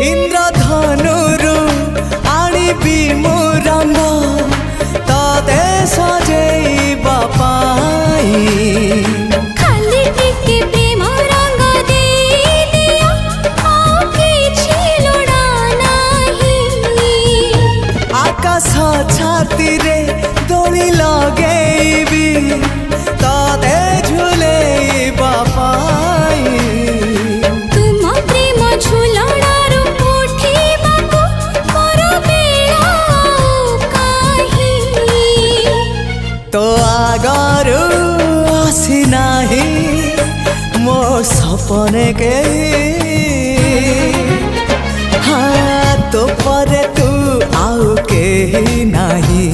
इंद्रधनुरु आनिबी मु रंग तते सजेइबा पाई खाली टिके प्रेम रंग दे दिया आ किछि लोड़ा नाही आकाश छाती रे दोली लगेबी तते झुलेइबा पाई तुम प्रेम झुलणारू उठिबाकू मोर बेला काहि तो आगरू आसी नाही मो सपने के हाँ तो परे तू आउ के नाही।